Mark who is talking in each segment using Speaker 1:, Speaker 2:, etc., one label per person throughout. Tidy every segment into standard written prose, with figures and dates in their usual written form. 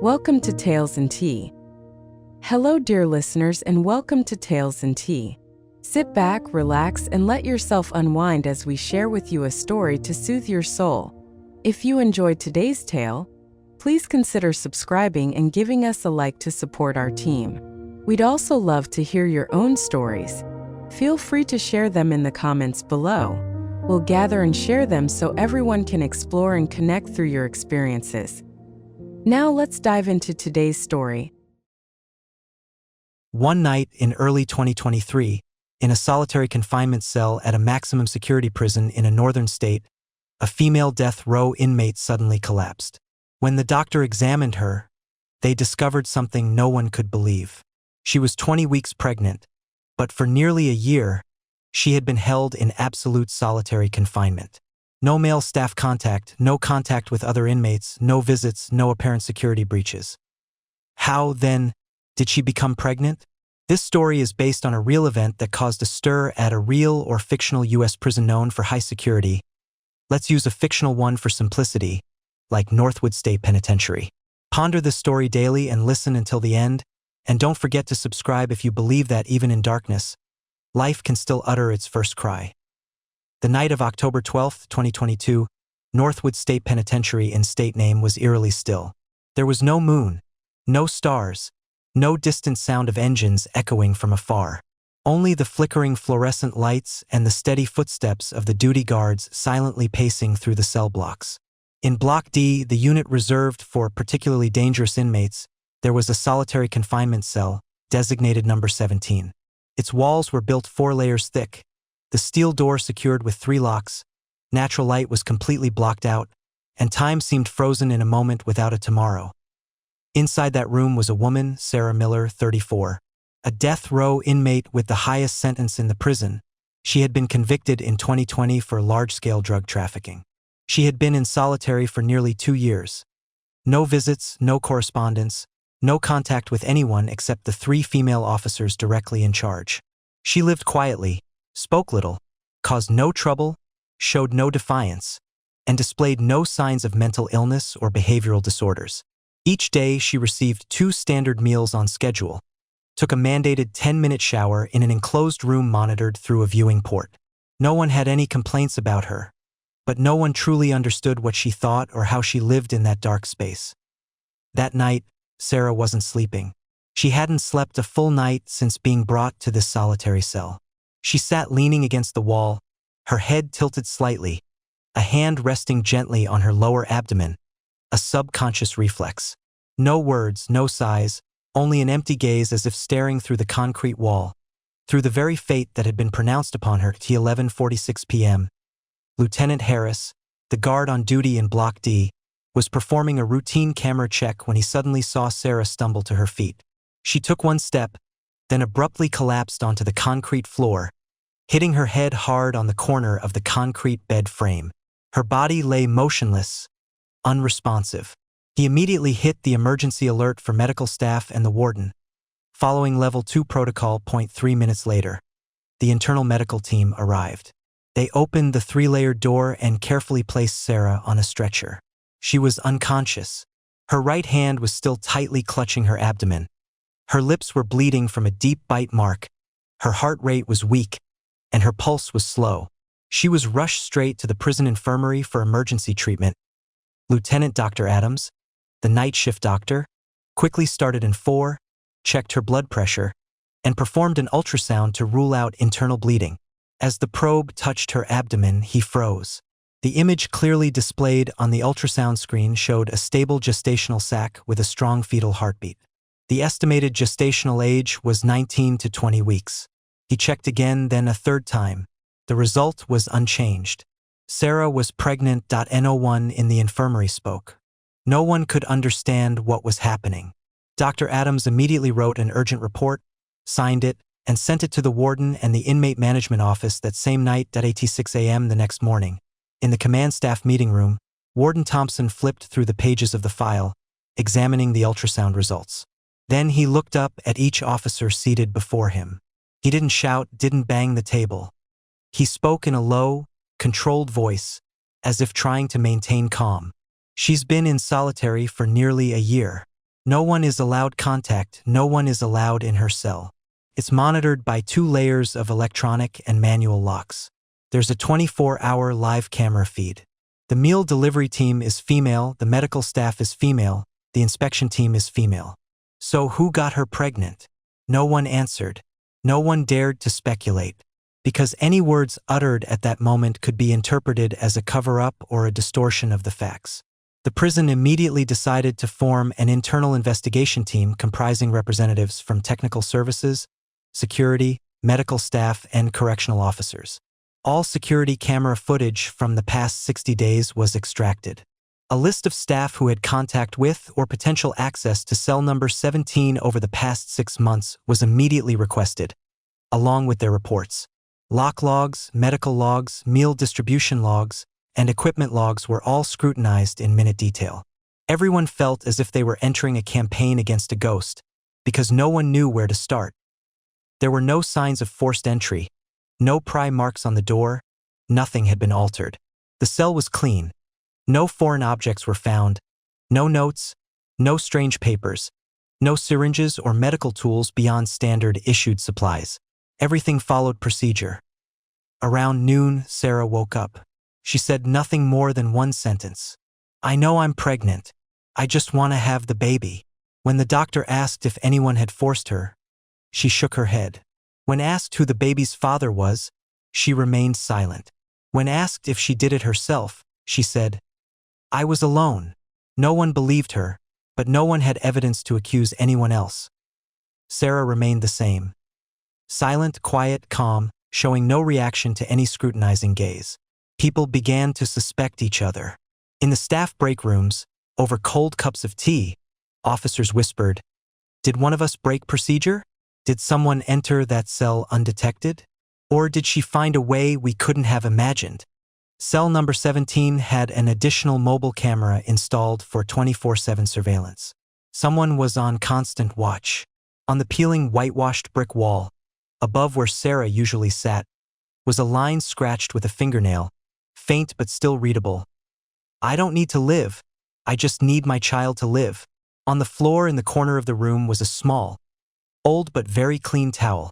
Speaker 1: Welcome to Tales and Tea. Hello, dear listeners, and welcome to Tales and Tea. Sit back, relax, and let yourself unwind as we share with you a story to soothe your soul. If you enjoyed today's tale, please consider subscribing and giving us a like to support our team. We'd also love to hear your own stories. Feel free to share them in the comments below. We'll gather and share them so everyone can explore and connect through your experiences. Now let's dive into today's story.
Speaker 2: One night in early 2023, in a solitary confinement cell at a maximum security prison in a northern state, a female death row inmate suddenly collapsed. When the doctor examined her, they discovered something no one could believe. She was 20 weeks pregnant, but for nearly a year, she had been held in absolute solitary confinement. No male staff contact, no contact with other inmates, no visits, no apparent security breaches. How, then, did she become pregnant? This story is based on a real event that caused a stir at a real or fictional U.S. prison known for high security. Let's use a fictional one for simplicity, like Northwood State Penitentiary. Ponder this story daily and listen until the end, and don't forget to subscribe if you believe that even in darkness, life can still utter its first cry. The night of October 12, 2022, Northwood State Penitentiary in state name was eerily still. There was no moon, no stars, no distant sound of engines echoing from afar. Only the flickering fluorescent lights and the steady footsteps of the duty guards silently pacing through the cell blocks. In Block D, the unit reserved for particularly dangerous inmates, there was a solitary confinement cell, designated number 17. Its walls were built 4 layers thick, the steel door secured with 3 locks, natural light was completely blocked out, and time seemed frozen in a moment without a tomorrow. Inside that room was a woman, Sarah Miller, 34, a death row inmate with the highest sentence in the prison. She had been convicted in 2020 for large-scale drug trafficking. She had been in solitary for nearly 2 years. No visits, no correspondence, no contact with anyone except the 3 female officers directly in charge. She lived quietly, spoke little, caused no trouble, showed no defiance, and displayed no signs of mental illness or behavioral disorders. Each day she received 2 standard meals on schedule, took a mandated 10-minute shower in an enclosed room monitored through a viewing port. No one had any complaints about her, but no one truly understood what she thought or how she lived in that dark space. That night, Sarah wasn't sleeping. She hadn't slept a full night since being brought to this solitary cell. She sat leaning against the wall, her head tilted slightly, a hand resting gently on her lower abdomen, a subconscious reflex. No words, no sighs, only an empty gaze as if staring through the concrete wall, through the very fate that had been pronounced upon her. At 11:46 p.m., Lieutenant Harris, the guard on duty in Block D, was performing a routine camera check when he suddenly saw Sarah stumble to her feet. She took one step, then abruptly collapsed onto the concrete floor, hitting her head hard on the corner of the concrete bed frame. Her body lay motionless, unresponsive. He immediately hit the emergency alert for medical staff and the warden. Following Level 2 protocol, 0.3 minutes later, the internal medical team arrived. They opened the 3-layered door and carefully placed Sarah on a stretcher. She was unconscious. Her right hand was still tightly clutching her abdomen. Her lips were bleeding from a deep bite mark. Her heart rate was weak, and her pulse was slow. She was rushed straight to the prison infirmary for emergency treatment. Lieutenant Dr. Adams, the night shift doctor, quickly started in 4, checked her blood pressure, and performed an ultrasound to rule out internal bleeding. As the probe touched her abdomen, he froze. The image clearly displayed on the ultrasound screen showed a stable gestational sac with a strong fetal heartbeat. The estimated gestational age was 19 to 20 weeks. He checked again, then a 3rd time. The result was unchanged. Sarah was pregnant. No one in the infirmary spoke. No one could understand what was happening. Dr. Adams immediately wrote an urgent report, signed it, and sent it to the warden and the inmate management office that same night. At 6 a.m. the next morning, in the command staff meeting room, Warden Thompson flipped through the pages of the file, examining the ultrasound results. Then he looked up at each officer seated before him. He didn't shout, didn't bang the table. He spoke in a low, controlled voice, as if trying to maintain calm. She's been in solitary for nearly a year. No one is allowed contact, no one is allowed in her cell. It's monitored by 2 layers of electronic and manual locks. There's a 24-hour live camera feed. The meal delivery team is female, the medical staff is female, the inspection team is female. So who got her pregnant? No one answered. No one dared to speculate, because any words uttered at that moment could be interpreted as a cover-up or a distortion of the facts. The prison immediately decided to form an internal investigation team comprising representatives from technical services, security, medical staff, and correctional officers. All security camera footage from the past 60 days was extracted. A list of staff who had contact with or potential access to cell number 17 over the past 6 months was immediately requested, along with their reports. Lock logs, medical logs, meal distribution logs, and equipment logs were all scrutinized in minute detail. Everyone felt as if they were entering a campaign against a ghost, because no one knew where to start. There were no signs of forced entry, no pry marks on the door, nothing had been altered. The cell was clean. No foreign objects were found, no notes, no strange papers, no syringes or medical tools beyond standard issued supplies. Everything followed procedure. Around noon, Sarah woke up. She said nothing more than one sentence. "I know I'm pregnant. I just want to have the baby." When the doctor asked if anyone had forced her, she shook her head. When asked who the baby's father was, she remained silent. When asked if she did it herself, she said, "I was alone." No one believed her, but no one had evidence to accuse anyone else. Sarah remained the same. Silent, quiet, calm, showing no reaction to any scrutinizing gaze. People began to suspect each other. In the staff break rooms, over cold cups of tea, officers whispered, "Did one of us break procedure? Did someone enter that cell undetected? Or did she find a way we couldn't have imagined?" Cell number 17 had an additional mobile camera installed for 24/7 surveillance. Someone was on constant watch. On the peeling whitewashed brick wall, above where Sarah usually sat, was a line scratched with a fingernail, faint but still readable. "I don't need to live. I just need my child to live." On the floor in the corner of the room was a small, old but very clean towel,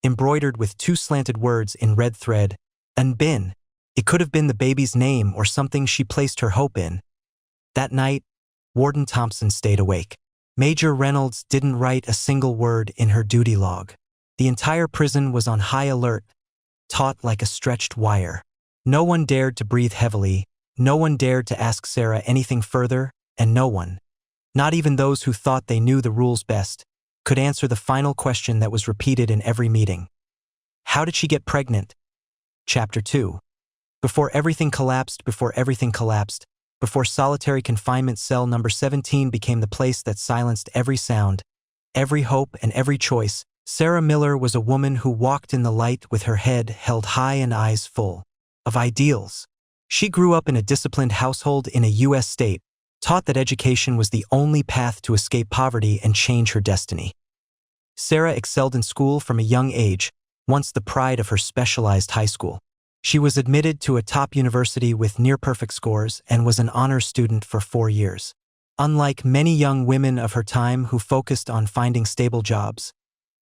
Speaker 2: embroidered with 2 slanted words in red thread, "Unbin." It could have been the baby's name or something she placed her hope in. That night, Warden Thompson stayed awake. Major Reynolds didn't write a single word in her duty log. The entire prison was on high alert, taut like a stretched wire. No one dared to breathe heavily, no one dared to ask Sarah anything further, and no one, not even those who thought they knew the rules best, could answer the final question that was repeated in every meeting. How did she get pregnant? Chapter 2. Before everything collapsed, before solitary confinement cell number 17 became the place that silenced every sound, every hope, and every choice, Sarah Miller was a woman who walked in the light with her head held high and eyes full of ideals. She grew up in a disciplined household in a U.S. state, taught that education was the only path to escape poverty and change her destiny. Sarah excelled in school from a young age, once the pride of her specialized high school. She was admitted to a top university with near-perfect scores and was an honors student for 4 years. Unlike many young women of her time who focused on finding stable jobs,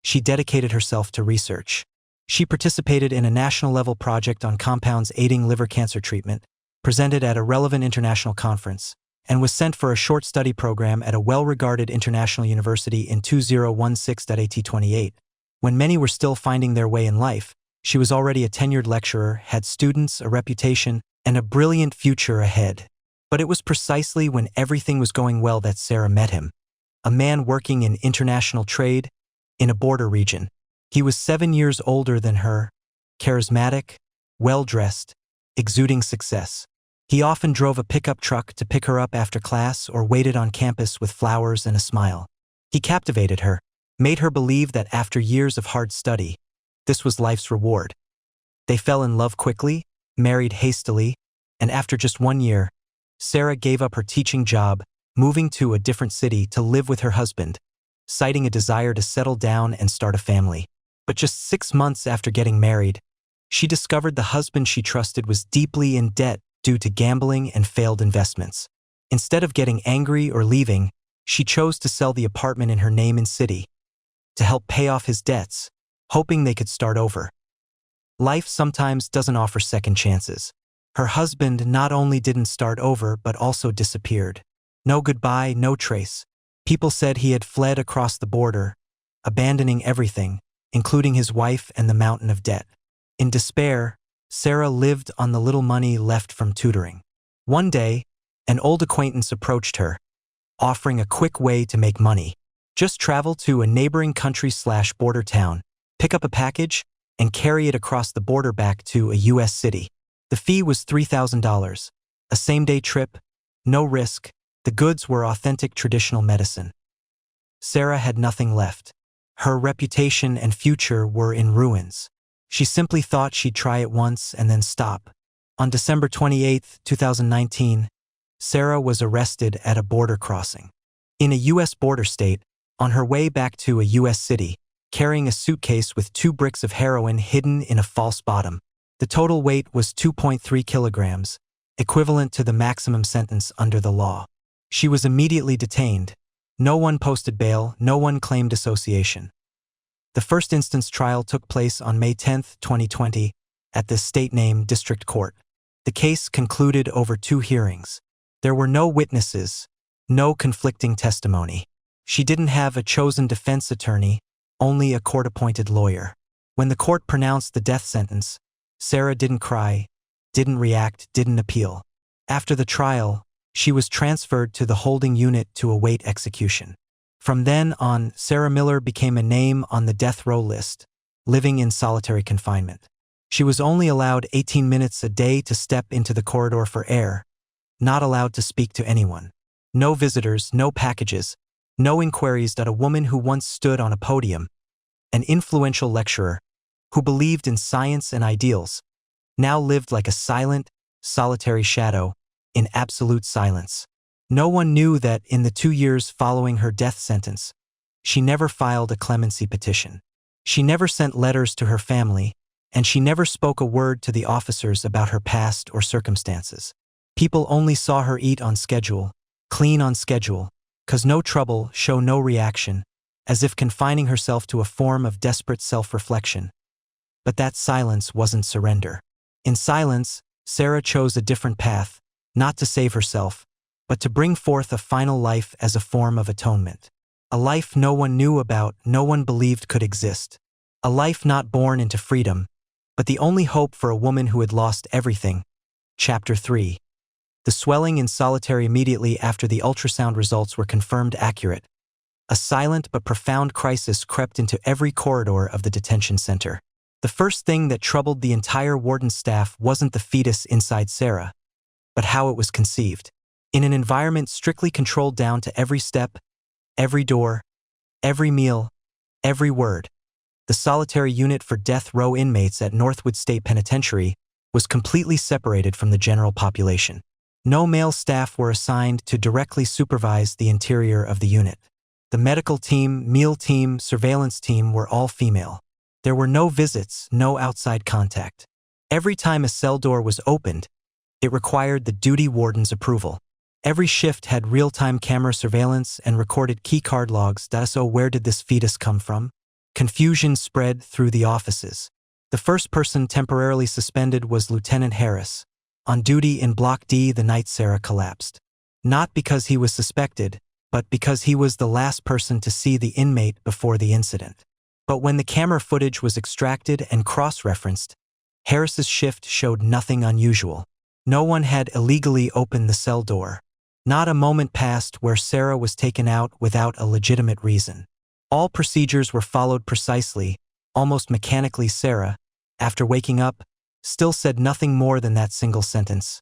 Speaker 2: she dedicated herself to research. She participated in a national-level project on compounds aiding liver cancer treatment, presented at a relevant international conference, and was sent for a short study program at a well-regarded international university in 2016-AT28. When many were still finding their way in life, she was already a tenured lecturer, had students, a reputation, and a brilliant future ahead. But it was precisely when everything was going well that Sarah met him. A man working in international trade, in a border region. He was 7 years older than her, charismatic, well-dressed, exuding success. He often drove a pickup truck to pick her up after class or waited on campus with flowers and a smile. He captivated her, made her believe that after years of hard study, this was life's reward. They fell in love quickly, married hastily, and after just 1 year, Sarah gave up her teaching job, moving to a different city to live with her husband, citing a desire to settle down and start a family. But just 6 months after getting married, she discovered the husband she trusted was deeply in debt due to gambling and failed investments. Instead of getting angry or leaving, She chose to sell the apartment in her name in city to help pay off his debts, hoping they could start over. Life sometimes doesn't offer second chances. Her husband not only didn't start over but also disappeared. No goodbye, no trace. People said he had fled across the border, abandoning everything, including his wife and the mountain of debt. In despair, Sarah lived on the little money left from tutoring. One day, an old acquaintance approached her, offering a quick way to make money. Just travel to a neighboring country/border town, pick up a package, and carry it across the border back to a U.S. city. The fee was $3,000. A same-day trip, no risk. The goods were authentic traditional medicine. Sarah had nothing left. Her reputation and future were in ruins. She simply thought she'd try it once and then stop. On December 28, 2019, Sarah was arrested at a border crossing. In a U.S. border state, on her way back to a U.S. city, carrying a suitcase with 2 bricks of heroin hidden in a false bottom. The total weight was 2.3 kilograms, equivalent to the maximum sentence under the law. She was immediately detained. No one posted bail, no one claimed association. The first instance trial took place on May 10, 2020, at the state name District Court. The case concluded over 2 hearings. There were no witnesses, no conflicting testimony. She didn't have a chosen defense attorney, only a court-appointed lawyer. When the court pronounced the death sentence, Sarah didn't cry, didn't react, didn't appeal. After the trial, she was transferred to the holding unit to await execution. From then on, Sarah Miller became a name on the death row list, living in solitary confinement. She was only allowed 18 minutes a day to step into the corridor for air, not allowed to speak to anyone. No visitors, no packages, no inquiries. A woman who once stood on a podium, an influential lecturer, who believed in science and ideals, now lived like a silent, solitary shadow, in absolute silence. No one knew that in the 2 years following her death sentence, she never filed a clemency petition. She never sent letters to her family, and she never spoke a word to the officers about her past or circumstances. People only saw her eat on schedule, clean on schedule, cause no trouble, show no reaction, as if confining herself to a form of desperate self-reflection. But that silence wasn't surrender. In silence, Sarah chose a different path, not to save herself, but to bring forth a final life as a form of atonement. A life no one knew about, no one believed could exist. A life not born into freedom, but the only hope for a woman who had lost everything. Chapter 3. The swelling in solitary immediately after the ultrasound results were confirmed accurate. A silent but profound crisis crept into every corridor of the detention center. The first thing that troubled the entire warden staff wasn't the fetus inside Sarah, but how it was conceived. In an environment strictly controlled down to every step, every door, every meal, every word, the solitary unit for death row inmates at Northwood State Penitentiary was completely separated from the general population. No male staff were assigned to directly supervise the interior of the unit. The medical team, meal team, surveillance team were all female. There were no visits, no outside contact. Every time a cell door was opened, it required the duty warden's approval. Every shift had real-time camera surveillance and recorded keycard logs. So where did this fetus come from? Confusion spread through the offices. The first person temporarily suspended was Lieutenant Harris, on duty in Block D the night Sarah collapsed. Not because he was suspected, but because he was the last person to see the inmate before the incident. But when the camera footage was extracted and cross-referenced, Harris's shift showed nothing unusual. No one had illegally opened the cell door. Not a moment passed where Sarah was taken out without a legitimate reason. All procedures were followed precisely, almost mechanically. Sarah, after waking up, still said nothing more than that single sentence.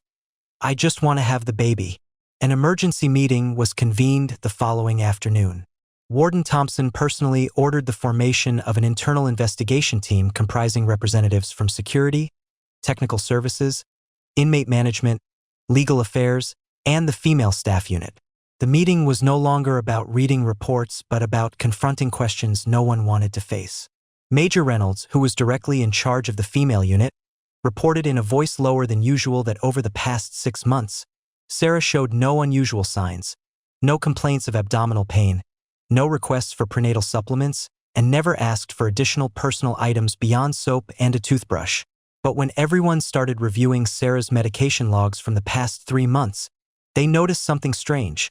Speaker 2: "I just want to have the baby." An emergency meeting was convened the following afternoon. Warden Thompson personally ordered the formation of an internal investigation team comprising representatives from security, technical services, inmate management, legal affairs, and the female staff unit. The meeting was no longer about reading reports but about confronting questions no one wanted to face. Major Reynolds, who was directly in charge of the female unit, reported in a voice lower than usual that over the past 6 months, Sarah showed no unusual signs, No complaints of abdominal pain, no requests for prenatal supplements, and never asked for additional personal items beyond soap and a toothbrush. But when everyone started reviewing Sarah's medication logs from the past 3 months, they noticed something strange.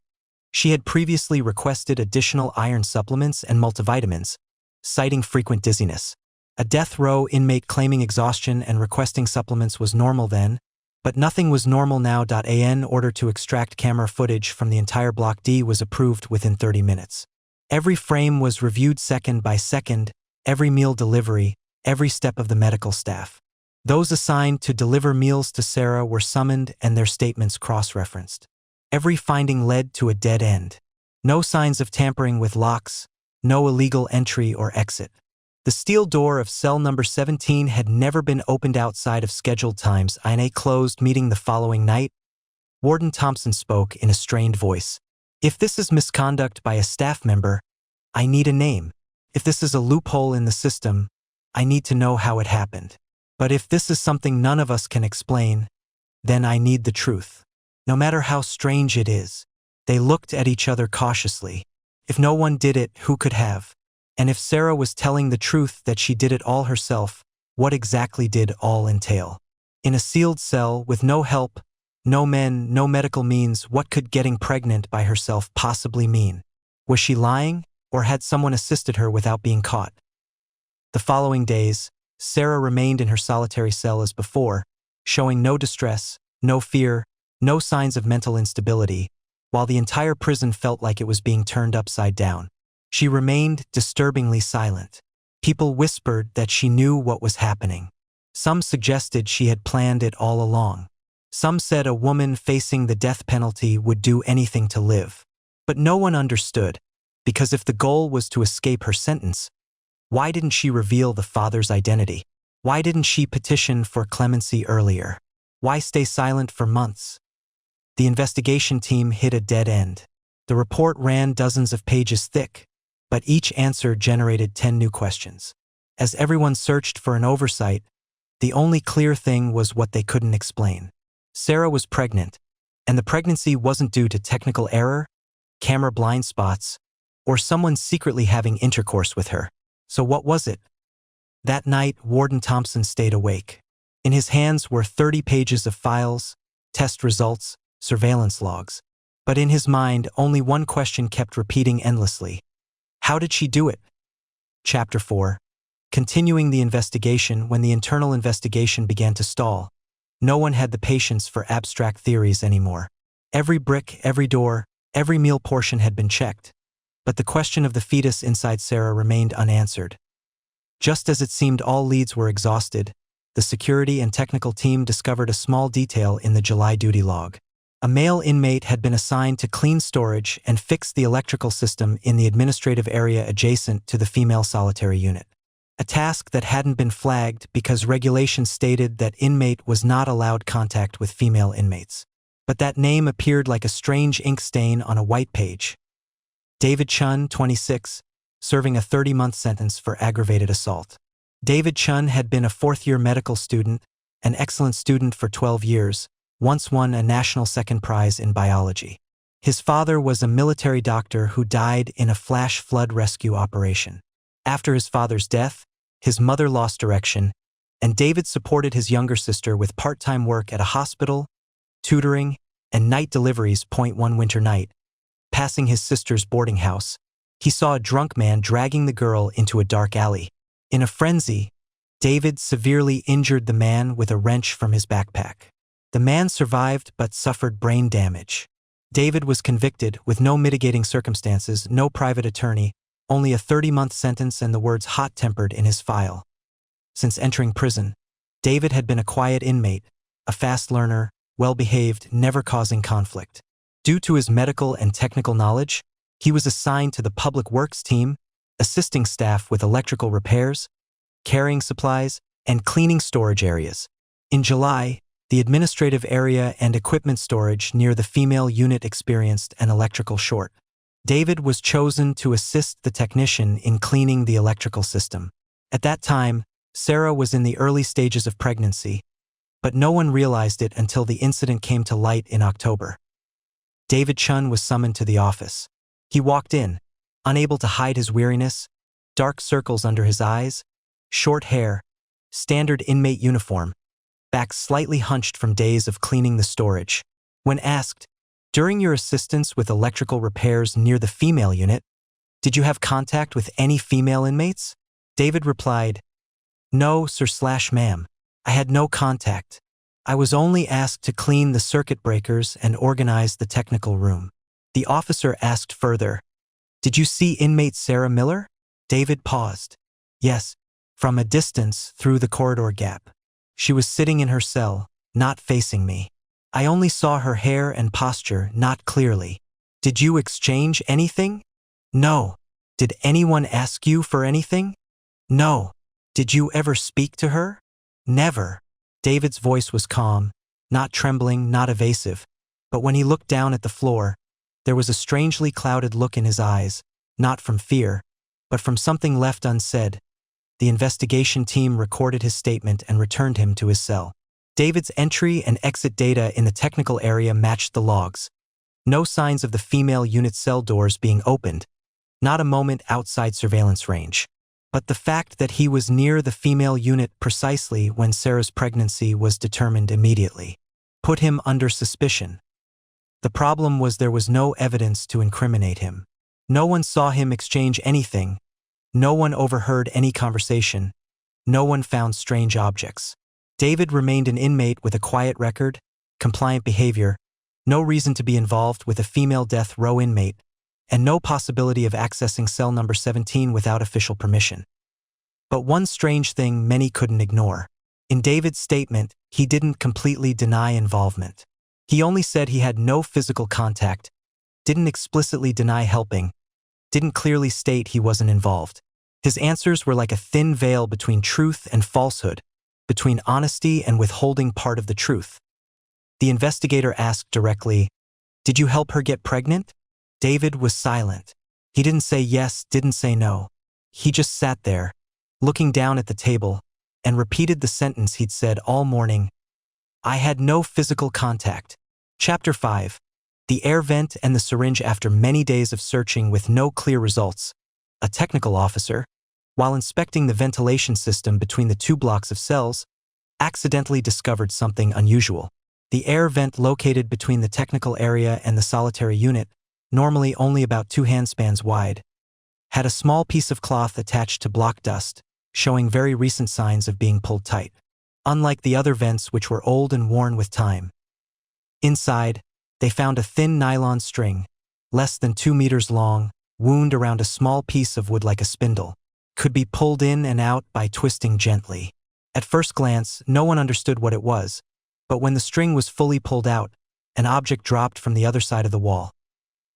Speaker 2: She had previously requested additional iron supplements and multivitamins, citing frequent dizziness. A death row inmate claiming exhaustion and requesting supplements was normal then, but nothing was normal now. An order to extract camera footage from the entire Block D was approved within 30 minutes. Every frame was reviewed second by second, every meal delivery, every step of the medical staff. Those assigned to deliver meals to Sarah were summoned and their statements cross-referenced. Every finding led to a dead end. No signs of tampering with locks, no illegal entry or exit. The steel door of cell number 17 had never been opened outside of scheduled times. In a closed meeting the following night, Warden Thompson spoke in a strained voice. If this is misconduct by a staff member, I need a name. If this is a loophole in the system, I need to know how it happened. But if this is something none of us can explain, then I need the truth. No matter how strange it is. They looked at each other cautiously. If no one did it, who could have? And if Sarah was telling the truth that she did it all herself, what exactly did all entail? In a sealed cell with no help, no men, no medical means, what could getting pregnant by herself possibly mean? Was she lying, or had someone assisted her without being caught? The following days, Sarah remained in her solitary cell as before, showing no distress, no fear, no signs of mental instability, while the entire prison felt like it was being turned upside down. She remained disturbingly silent. People whispered that she knew what was happening. Some suggested she had planned it all along. Some said a woman facing the death penalty would do anything to live. But no one understood, because if the goal was to escape her sentence, why didn't she reveal the father's identity? Why didn't she petition for clemency earlier? Why stay silent for months? The investigation team hit a dead end. The report ran dozens of pages thick, but each answer generated 10 new questions. As everyone searched for an oversight, the only clear thing was what they couldn't explain. Sarah was pregnant, and the pregnancy wasn't due to technical error, camera blind spots, or someone secretly having intercourse with her. So what was it? That night, Warden Thompson stayed awake. In his hands were 30 pages of files, test results, surveillance logs. But in his mind, only one question kept repeating endlessly. How did she do it? Chapter 4. Continuing the investigation. When the internal investigation began to stall, no one had the patience for abstract theories anymore. Every brick, every door, every meal portion had been checked. But the question of the fetus inside Sarah remained unanswered. Just as it seemed all leads were exhausted, the security and technical team discovered a small detail in the July duty log. A male inmate had been assigned to clean storage and fix the electrical system in the administrative area adjacent to the female solitary unit. A task that hadn't been flagged because regulations stated that inmate was not allowed contact with female inmates. But that name appeared like a strange ink stain on a white page. David Chun, 26, serving a 30-month sentence for aggravated assault. David Chun had been a fourth-year medical student, an excellent student for 12 years, once won a national second prize in biology. His father was a military doctor who died in a flash flood rescue operation. After his father's death, his mother lost direction, and David supported his younger sister with part-time work at a hospital, tutoring, and night deliveries. One winter night, passing his sister's boarding house, he saw a drunk man dragging the girl into a dark alley. In a frenzy, David severely injured the man with a wrench from his backpack. The man survived but suffered brain damage. David was convicted with no mitigating circumstances, no private attorney, only a 30-month sentence and the words hot-tempered in his file. Since entering prison, David had been a quiet inmate, a fast learner, well-behaved, never causing conflict. Due to his medical and technical knowledge, he was assigned to the public works team, assisting staff with electrical repairs, carrying supplies, and cleaning storage areas. In July, the administrative area and equipment storage near the female unit experienced an electrical short. David was chosen to assist the technician in cleaning the electrical system. At that time, Sarah was in the early stages of pregnancy, but no one realized it until the incident came to light in October. David Chun was summoned to the office. He walked in, unable to hide his weariness, dark circles under his eyes, short hair, standard inmate uniform, back slightly hunched from days of cleaning the storage. When asked, "During your assistance with electrical repairs near the female unit, did you have contact with any female inmates?" David replied, "No, sir/ma'am. I had no contact. I was only asked to clean the circuit breakers and organize the technical room." The officer asked further, "Did you see inmate Sarah Miller?" David paused. "Yes, from a distance through the corridor gap. She was sitting in her cell, not facing me. I only saw her hair and posture, not clearly." "Did you exchange anything?" "No." "Did anyone ask you for anything?" "No." "Did you ever speak to her?" "Never." David's voice was calm, not trembling, not evasive, but when he looked down at the floor, there was a strangely clouded look in his eyes, not from fear, but from something left unsaid. The investigation team recorded his statement and returned him to his cell. David's entry and exit data in the technical area matched the logs. No signs of the female unit cell doors being opened, not a moment outside surveillance range. But the fact that he was near the female unit precisely when Sarah's pregnancy was determined immediately put him under suspicion. The problem was there was no evidence to incriminate him. No one saw him exchange anything. No one overheard any conversation. No one found strange objects. David remained an inmate with a quiet record, compliant behavior, no reason to be involved with a female death row inmate, and no possibility of accessing cell number 17 without official permission. But one strange thing many couldn't ignore. In David's statement, he didn't completely deny involvement. He only said he had no physical contact, didn't explicitly deny helping, didn't clearly state he wasn't involved. His answers were like a thin veil between truth and falsehood, between honesty and withholding part of the truth. The investigator asked directly, "Did you help her get pregnant?" David was silent. He didn't say yes, didn't say no. He just sat there, looking down at the table, and repeated the sentence he'd said all morning, "I had no physical contact." Chapter 5. The air vent and the syringe. After many days of searching with no clear results, a technical officer, while inspecting the ventilation system between the two blocks of cells, accidentally discovered something unusual. The air vent located between the technical area and the solitary unit, normally only about 2 handspans wide, had a small piece of cloth attached to block dust, showing very recent signs of being pulled tight, unlike the other vents which were old and worn with time. Inside, they found a thin nylon string, less than 2 meters long, wound around a small piece of wood like a spindle, could be pulled in and out by twisting gently. At first glance, no one understood what it was, but when the string was fully pulled out, an object dropped from the other side of the wall.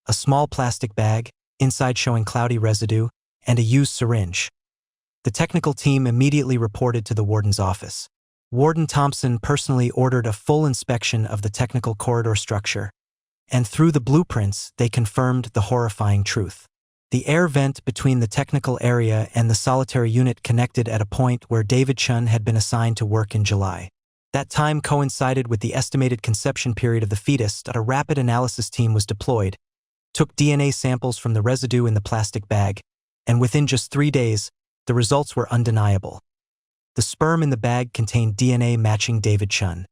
Speaker 2: A small plastic bag, inside showing cloudy residue, and a used syringe. The technical team immediately reported to the warden's office. Warden Thompson personally ordered a full inspection of the technical corridor structure, and through the blueprints, they confirmed the horrifying truth. The air vent between the technical area and the solitary unit connected at a point where David Chun had been assigned to work in July. That time coincided with the estimated conception period of the fetus. A rapid analysis team was deployed, took DNA samples from the residue in the plastic bag, and within just 3 days, the results were undeniable. The sperm in the bag contained DNA matching David Chun.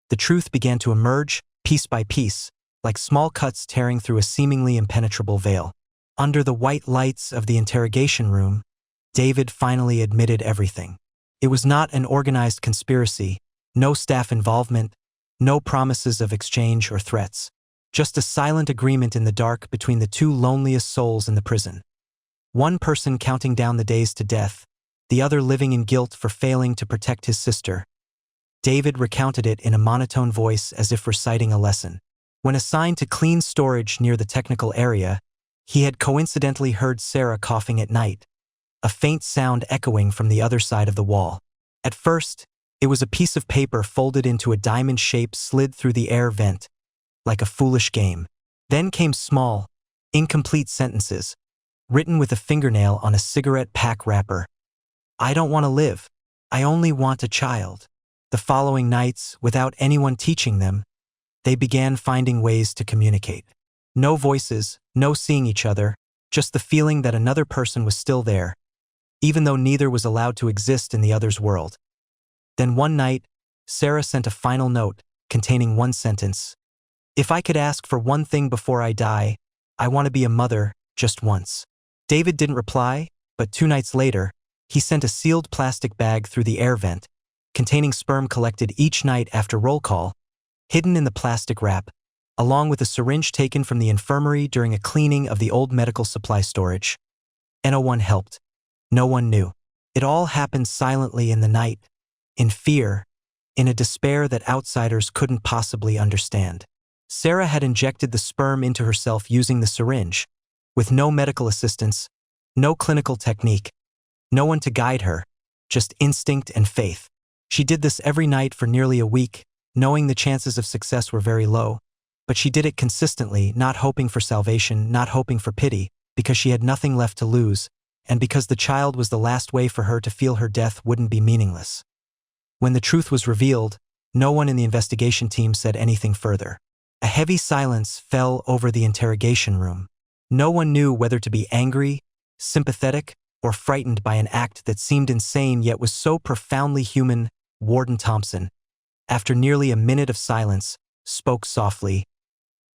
Speaker 2: The truth began to emerge, piece by piece, like small cuts tearing through a seemingly impenetrable veil. Under the white lights of the interrogation room, David finally admitted everything. It was not an organized conspiracy, no staff involvement, no promises of exchange or threats. Just a silent agreement in the dark between the two loneliest souls in the prison. One person counting down the days to death, the other living in guilt for failing to protect his sister. David recounted it in a monotone voice as if reciting a lesson. When assigned to clean storage near the technical area, he had coincidentally heard Sarah coughing at night, a faint sound echoing from the other side of the wall. At first, it was a piece of paper folded into a diamond shape slid through the air vent, like a foolish game. Then came small, incomplete sentences, written with a fingernail on a cigarette pack wrapper. "I don't want to live. I only want a child." The following nights, without anyone teaching them, They began finding ways to communicate. No voices, no seeing each other, just the feeling that another person was still there, even though neither was allowed to exist in the other's world. Then one night, Sarah sent a final note containing one sentence. "If I could ask for one thing before I die, I want to be a mother just once." David didn't reply, but 2 nights later, he sent a sealed plastic bag through the air vent, containing sperm collected each night after roll call, hidden in the plastic wrap, along with a syringe taken from the infirmary during a cleaning of the old medical supply storage. And no one helped. No one knew. It all happened silently in the night, in fear, in a despair that outsiders couldn't possibly understand. Sarah had injected the sperm into herself using the syringe, with no medical assistance, no clinical technique, no one to guide her, just instinct and faith. She did this every night for nearly a week, knowing the chances of success were very low, but she did it consistently, not hoping for salvation, not hoping for pity, because she had nothing left to lose, and because the child was the last way for her to feel her death wouldn't be meaningless. When the truth was revealed, no one in the investigation team said anything further. A heavy silence fell over the interrogation room. No one knew whether to be angry, sympathetic, or frightened by an act that seemed insane yet was so profoundly human. Warden Thompson, after nearly a minute of silence, spoke softly.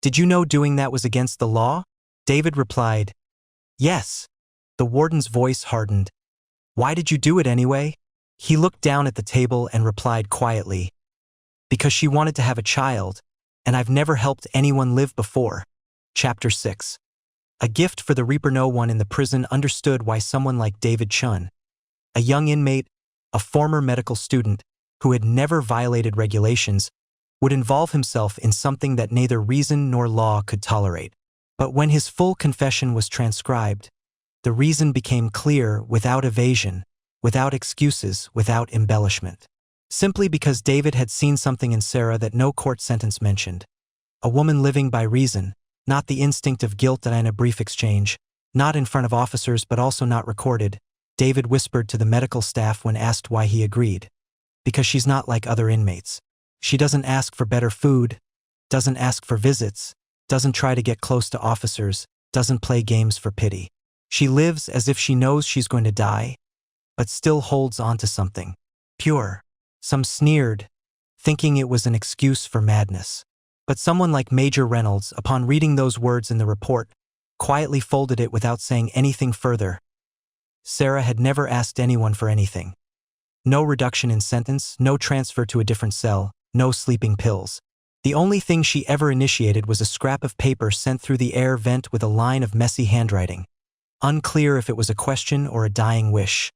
Speaker 2: "Did you know doing that was against the law?" David replied, "Yes." The warden's voice hardened. "Why did you do it anyway?" He looked down at the table and replied quietly, "Because she wanted to have a child, and I've never helped anyone live before." Chapter 6. A gift for the Reaper. No one in the prison understood why someone like David Chun, a young inmate, a former medical student, who had never violated regulations, would involve himself in something that neither reason nor law could tolerate. But when his full confession was transcribed, the reason became clear without evasion, without excuses, without embellishment. Simply because David had seen something in Sarah that no court sentence mentioned. A woman living by reason, not the instinct of guilt that in a brief exchange, not in front of officers but also not recorded, David whispered to the medical staff when asked why he agreed. "Because she's not like other inmates. She doesn't ask for better food, doesn't ask for visits, doesn't try to get close to officers, doesn't play games for pity. She lives as if she knows she's going to die, but still holds on to something pure." Some sneered, thinking it was an excuse for madness. But someone like Major Reynolds, upon reading those words in the report, quietly folded it without saying anything further. Sarah had never asked anyone for anything. No reduction in sentence, no transfer to a different cell, no sleeping pills. The only thing she ever initiated was a scrap of paper sent through the air vent with a line of messy handwriting. Unclear if it was a question or a dying wish.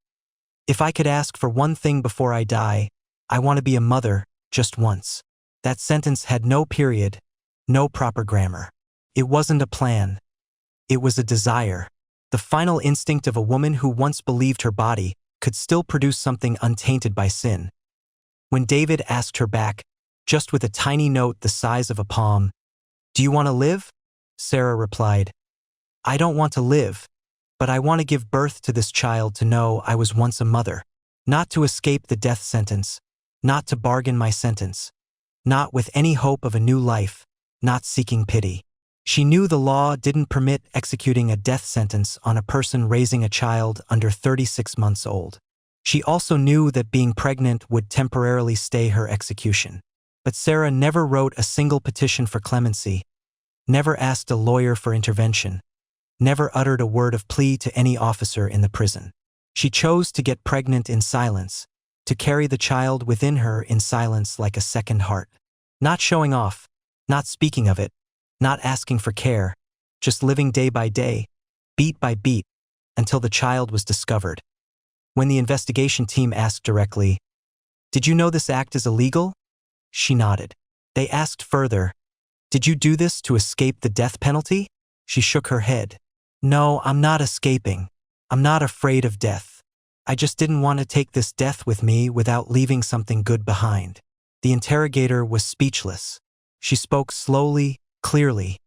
Speaker 2: "If I could ask for one thing before I die, I want to be a mother, just once." That sentence had no period, no proper grammar. It wasn't a plan. It was a desire. The final instinct of a woman who once believed her body could still produce something untainted by sin. When David asked her back, just with a tiny note the size of a palm, "Do you want to live?" Sarah replied, "I don't want to live, but I want to give birth to this child to know I was once a mother. Not to escape the death sentence, not to bargain my sentence, not with any hope of a new life, not seeking pity." She knew the law didn't permit executing a death sentence on a person raising a child under 36 months old. She also knew that being pregnant would temporarily stay her execution. But Sarah never wrote a single petition for clemency, never asked a lawyer for intervention, never uttered a word of plea to any officer in the prison. She chose to get pregnant in silence, to carry the child within her in silence like a second heart. Not showing off, not speaking of it, not asking for care, just living day by day, beat by beat, until the child was discovered. When the investigation team asked directly, "Did you know this act is illegal?" she nodded. They asked further, "Did you do this to escape the death penalty?" She shook her head. "No, I'm not escaping. I'm not afraid of death. I just didn't want to take this death with me without leaving something good behind." The interrogator was speechless. She spoke slowly, clearly,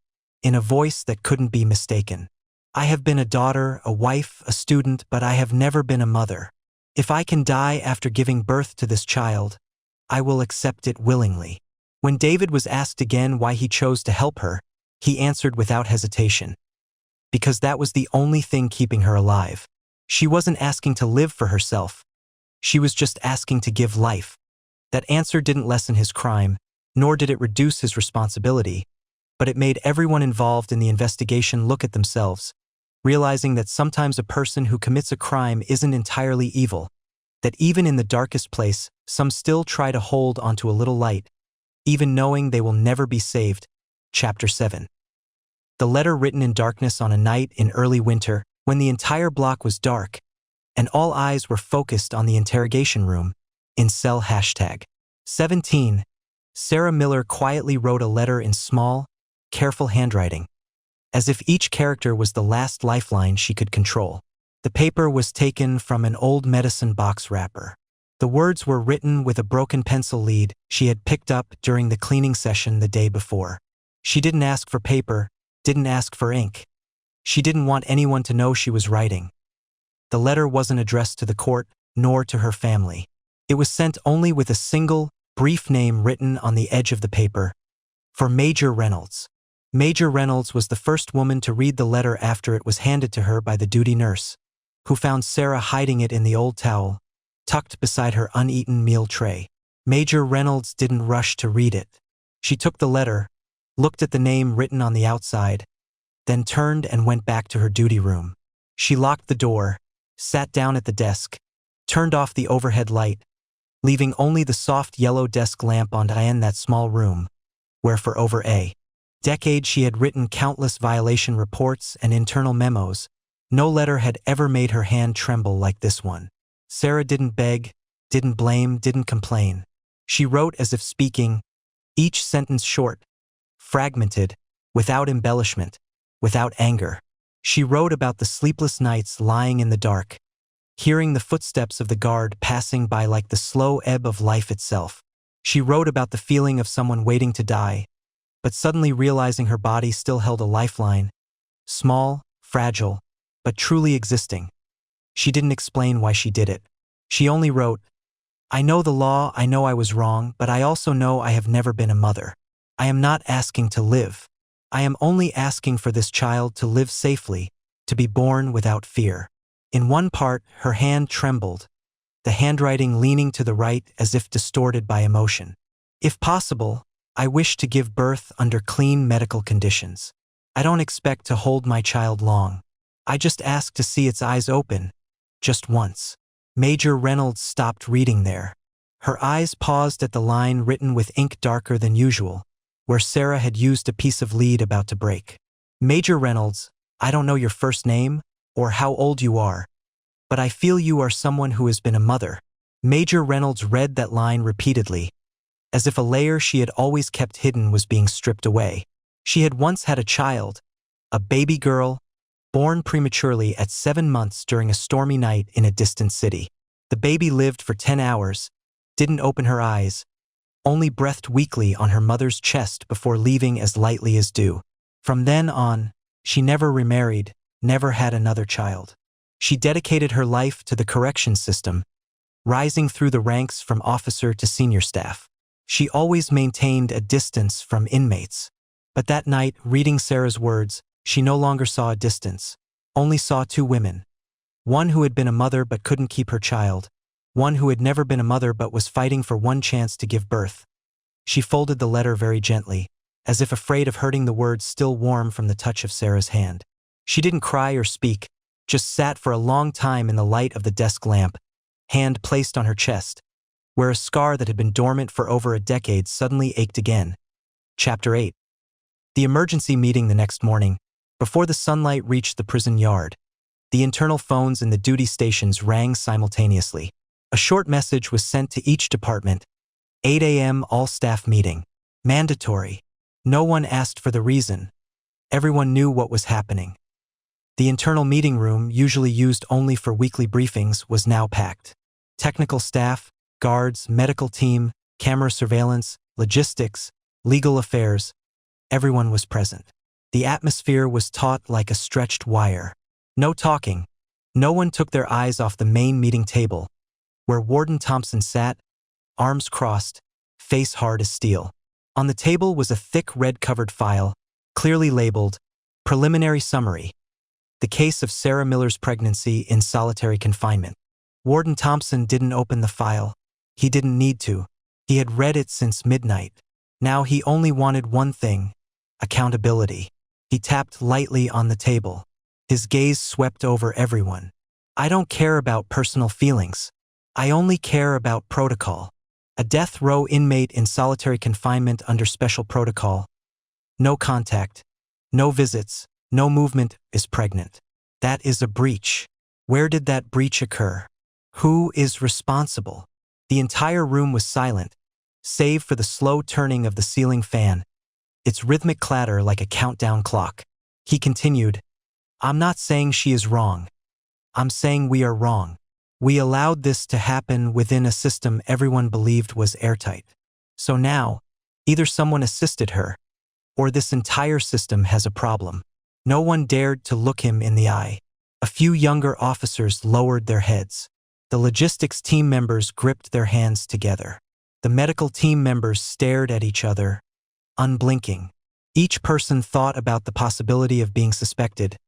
Speaker 2: in a voice that couldn't be mistaken. "I have been a daughter, a wife, a student, but I have never been a mother. If I can die after giving birth to this child, I will accept it willingly." When David was asked again why he chose to help her, he answered without hesitation. Because that was the only thing keeping her alive. She wasn't asking to live for herself. She was just asking to give life. That answer didn't lessen his crime, nor did it reduce his responsibility, but it made everyone involved in the investigation look at themselves, realizing that sometimes a person who commits a crime isn't entirely evil, that even in the darkest place, some still try to hold onto a little light, even knowing they will never be saved. Chapter 7. The letter written in darkness on a night in early winter, when the entire block was dark, and all eyes were focused on the interrogation room, in cell #17. Sarah Miller quietly wrote a letter in small, careful handwriting, as if each character was the last lifeline she could control. The paper was taken from an old medicine box wrapper. The words were written with a broken pencil lead she had picked up during the cleaning session the day before. She didn't ask for paper, didn't ask for ink. She didn't want anyone to know she was writing. The letter wasn't addressed to the court, nor to her family. It was sent only with a single, brief name written on the edge of the paper. For Major Reynolds. Major Reynolds was the first woman to read the letter after it was handed to her by the duty nurse, who found Sarah hiding it in the old towel, tucked beside her uneaten meal tray. Major Reynolds didn't rush to read it. She took the letter, looked at the name written on the outside, then turned and went back to her duty room. She locked the door, sat down at the desk, turned off the overhead light, leaving only the soft yellow desk lamp on in that small room, where for over a decade she had written countless violation reports and internal memos. No letter had ever made her hand tremble like this one. Sarah didn't beg, didn't blame, didn't complain. She wrote as if speaking, each sentence short, fragmented, without embellishment, without anger. She wrote about the sleepless nights lying in the dark, hearing the footsteps of the guard passing by like the slow ebb of life itself. She wrote about the feeling of someone waiting to die, but suddenly realizing her body still held a lifeline, small, fragile, but truly existing. She didn't explain why she did it. She only wrote, I know the law, I know I was wrong, but I also know I have never been a mother. I am not asking to live. I am only asking for this child to live safely, to be born without fear. In one part, her hand trembled, the handwriting leaning to the right as if distorted by emotion. If possible, I wish to give birth under clean medical conditions. I don't expect to hold my child long. I just ask to see its eyes open, just once. Major Reynolds stopped reading there. Her eyes paused at the line written with ink darker than usual, where Sarah had used a piece of lead about to break. Major Reynolds, I don't know your first name or how old you are, but I feel you are someone who has been a mother. Major Reynolds read that line repeatedly, as if a layer she had always kept hidden was being stripped away. She had once had a child, a baby girl, born prematurely at 7 months during a stormy night in a distant city. The baby lived for 10 hours, didn't open her eyes, only breathed weakly on her mother's chest before leaving as lightly as dew. From then on, she never remarried, never had another child. She dedicated her life to the correction system, rising through the ranks from officer to senior staff. She always maintained a distance from inmates. But that night, reading Sarah's words, she no longer saw a distance, only saw two women. One who had been a mother but couldn't keep her child, one who had never been a mother but was fighting for one chance to give birth. She folded the letter very gently, as if afraid of hurting the words still warm from the touch of Sarah's hand. She didn't cry or speak, just sat for a long time in the light of the desk lamp, hand placed on her chest, where a scar that had been dormant for over a decade suddenly ached again. Chapter 8. The emergency meeting the next morning, before the sunlight reached the prison yard. The internal phones in the duty stations rang simultaneously. A short message was sent to each department. 8 a.m. all-staff meeting. Mandatory. No one asked for the reason. Everyone knew what was happening. The internal meeting room, usually used only for weekly briefings, was now packed. Technical staff, guards, medical team, camera surveillance, logistics, legal affairs, everyone was present. The atmosphere was taut like a stretched wire. No talking. No one took their eyes off the main meeting table, where Warden Thompson sat, arms crossed, face hard as steel. On the table was a thick red-covered file, clearly labeled, Preliminary Summary, the case of Sarah Miller's pregnancy in solitary confinement. Warden Thompson didn't open the file. He didn't need to. He had read it since midnight. Now he only wanted one thing: accountability. He tapped lightly on the table. His gaze swept over everyone. I don't care about personal feelings. I only care about protocol. A death row inmate in solitary confinement under special protocol. No contact, no visits, no movement, is pregnant. That is a breach. Where did that breach occur? Who is responsible? The entire room was silent, save for the slow turning of the ceiling fan, its rhythmic clatter like a countdown clock. He continued, I'm not saying she is wrong. I'm saying we are wrong. We allowed this to happen within a system everyone believed was airtight. So now, either someone assisted her, or this entire system has a problem. No one dared to look him in the eye. A few younger officers lowered their heads. The logistics team members gripped their hands together. The medical team members stared at each other, unblinking. Each person thought about the possibility of being suspected.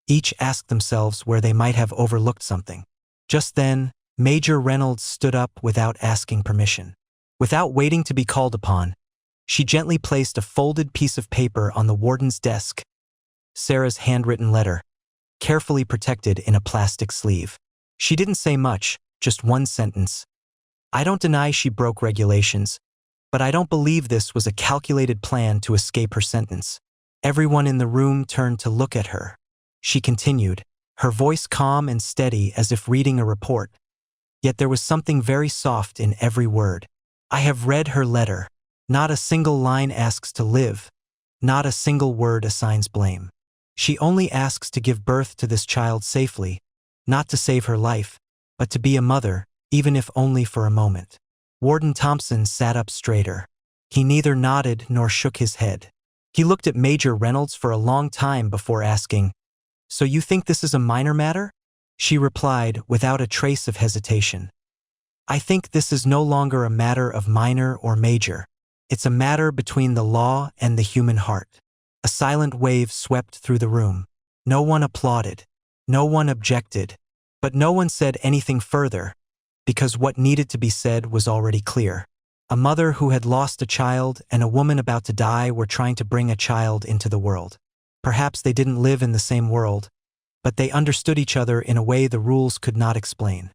Speaker 2: Each asked themselves where they might have overlooked something. Just then, Major Reynolds stood up without asking permission. Without waiting to be called upon, she gently placed a folded piece of paper on the warden's desk. Sarah's handwritten letter, carefully protected in a plastic sleeve. She didn't say much, just one sentence. I don't deny she broke regulations, but I don't believe this was a calculated plan to escape her sentence. Everyone in the room turned to look at her. She continued, her voice calm and steady as if reading a report. Yet there was something very soft in every word. I have read her letter. Not a single line asks to live. Not a single word assigns blame. She only asks to give birth to this child safely, not to save her life, but to be a mother, even if only for a moment. Warden Thompson sat up straighter. He neither nodded nor shook his head. He looked at Major Reynolds for a long time before asking, So you think this is a minor matter? She replied without a trace of hesitation. I think this is no longer a matter of minor or major. It's a matter between the law and the human heart. A silent wave swept through the room. No one applauded. No one objected. But no one said anything further, because what needed to be said was already clear. A mother who had lost a child and a woman about to die were trying to bring a child into the world. Perhaps they didn't live in the same world, but they understood each other in a way the rules could not explain.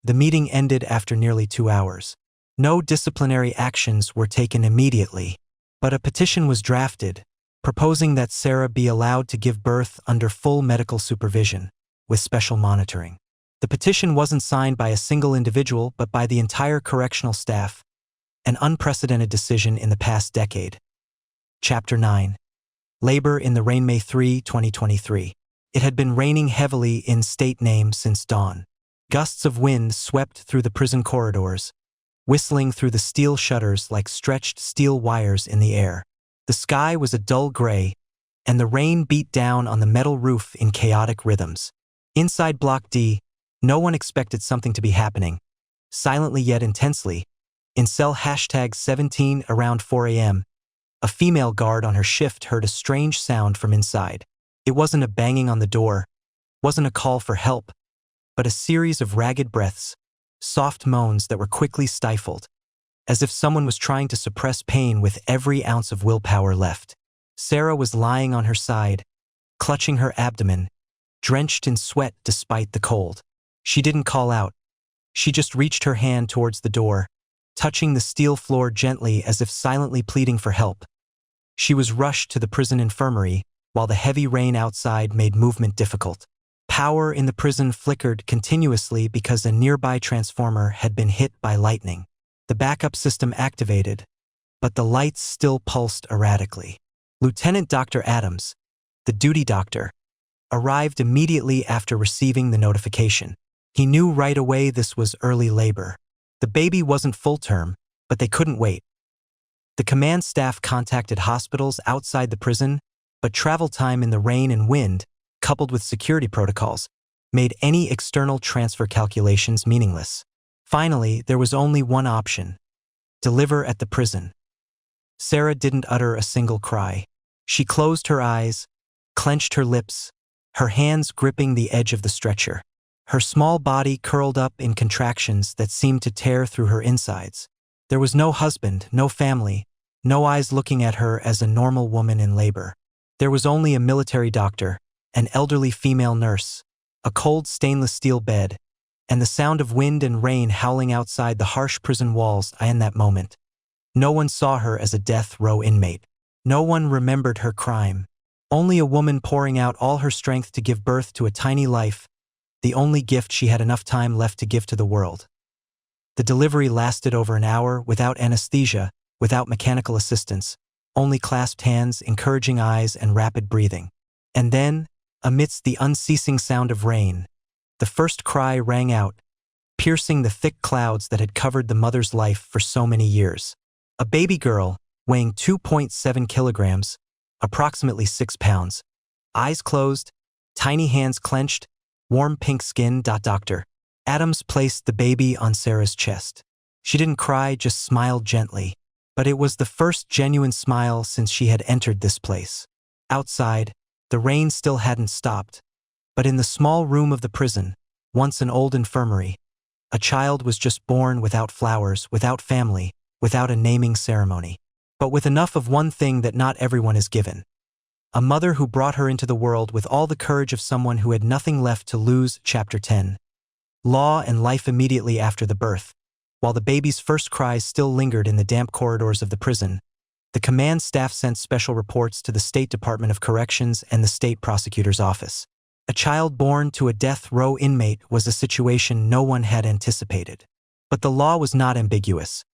Speaker 2: The meeting ended after nearly 2 hours. No disciplinary actions were taken immediately, but a petition was drafted, proposing that Sarah be allowed to give birth under full medical supervision, with special monitoring. The petition wasn't signed by a single individual but by the entire correctional staff, an unprecedented decision in the past decade. Chapter 9. Labor in the rain. May 3, 2023. It had been raining heavily in State Name since dawn. Gusts of wind swept through the prison corridors, whistling through the steel shutters like stretched steel wires in the air. The sky was a dull gray, and the rain beat down on the metal roof in chaotic rhythms. Inside Block D, no one expected something to be happening. Silently yet intensely, in cell #17 around 4 a.m., a female guard on her shift heard a strange sound from inside. It wasn't a banging on the door, wasn't a call for help, but a series of ragged breaths, soft moans that were quickly stifled, as if someone was trying to suppress pain with every ounce of willpower left. Sarah was lying on her side, clutching her abdomen, drenched in sweat despite the cold. She didn't call out. She just reached her hand towards the door, touching the steel floor gently as if silently pleading for help. She was rushed to the prison infirmary, while the heavy rain outside made movement difficult. Power in the prison flickered continuously because a nearby transformer had been hit by lightning. The backup system activated, but the lights still pulsed erratically. Lieutenant Dr. Adams, the duty doctor, arrived immediately after receiving the notification. He knew right away this was early labor. The baby wasn't full term, but they couldn't wait. The command staff contacted hospitals outside the prison, but travel time in the rain and wind, coupled with security protocols, made any external transfer calculations meaningless. Finally, there was only one option: deliver at the prison. Sarah didn't utter a single cry. She closed her eyes, clenched her lips, her hands gripping the edge of the stretcher. Her small body curled up in contractions that seemed to tear through her insides. There was no husband, no family, no eyes looking at her as a normal woman in labor. There was only a military doctor, an elderly female nurse, a cold stainless steel bed, and the sound of wind and rain howling outside the harsh prison walls in that moment. No one saw her as a death row inmate. No one remembered her crime. Only a woman pouring out all her strength to give birth to a tiny life, the only gift she had enough time left to give to the world. The delivery lasted over an hour without anesthesia, without mechanical assistance, only clasped hands, encouraging eyes, and rapid breathing. And then, amidst the unceasing sound of rain, the first cry rang out, piercing the thick clouds that had covered the mother's life for so many years. A baby girl, weighing 2.7 kilograms, approximately 6 pounds, eyes closed, tiny hands clenched, warm pink skin. Dr. Adams placed the baby on Sarah's chest. She didn't cry, just smiled gently. But it was the first genuine smile since she had entered this place. Outside, the rain still hadn't stopped. But in the small room of the prison, once an old infirmary, a child was just born without flowers, without family, without a naming ceremony. But with enough of one thing that not everyone is given. A mother who brought her into the world with all the courage of someone who had nothing left to lose. Chapter 10. Law and life immediately after the birth. While the baby's first cries still lingered in the damp corridors of the prison, the command staff sent special reports to the State Department of Corrections and the state prosecutor's office. A child born to a death row inmate was a situation no one had anticipated. But the law was not ambiguous.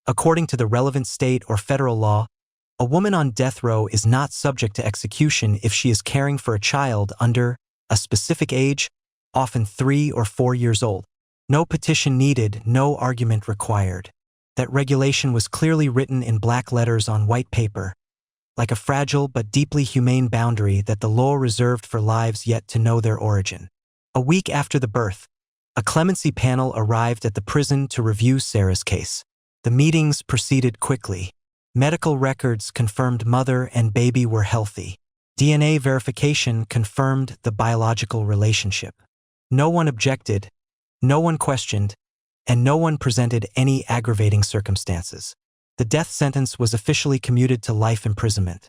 Speaker 2: According to the relevant state or federal law, a woman on death row is not subject to execution if she is caring for a child under a specific age, often 3 or 4 years old. No petition needed, no argument required. That regulation was clearly written in black letters on white paper, like a fragile but deeply humane boundary that the law reserved for lives yet to know their origin. A week after the birth, a clemency panel arrived at the prison to review Sarah's case. The meetings proceeded quickly. Medical records confirmed mother and baby were healthy. DNA verification confirmed the biological relationship. No one objected, no one questioned, and no one presented any aggravating circumstances. The death sentence was officially commuted to life imprisonment.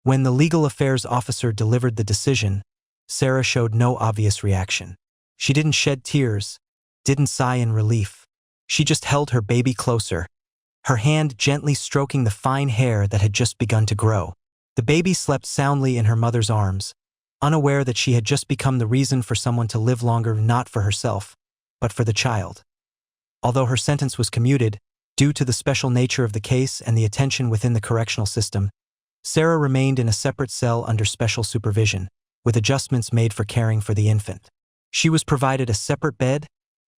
Speaker 2: When the legal affairs officer delivered the decision, Sarah showed no obvious reaction. She didn't shed tears, didn't sigh in relief. She just held her baby closer, her hand gently stroking the fine hair that had just begun to grow. The baby slept soundly in her mother's arms, unaware that she had just become the reason for someone to live longer, not for herself, but for the child. Although her sentence was commuted, due to the special nature of the case and the attention within the correctional system, Sarah remained in a separate cell under special supervision, with adjustments made for caring for the infant. She was provided a separate bed,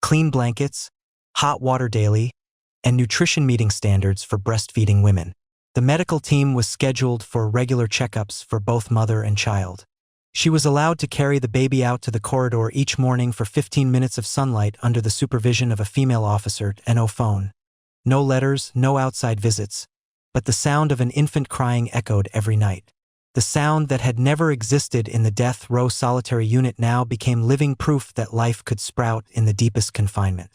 Speaker 2: clean blankets, hot water daily, and nutrition meeting standards for breastfeeding women. The medical team was scheduled for regular checkups for both mother and child. She was allowed to carry the baby out to the corridor each morning for 15 minutes of sunlight under the supervision of a female officer. No phone. No letters, no outside visits. But the sound of an infant crying echoed every night. The sound that had never existed in the death row solitary unit now became living proof that life could sprout in the deepest confinement.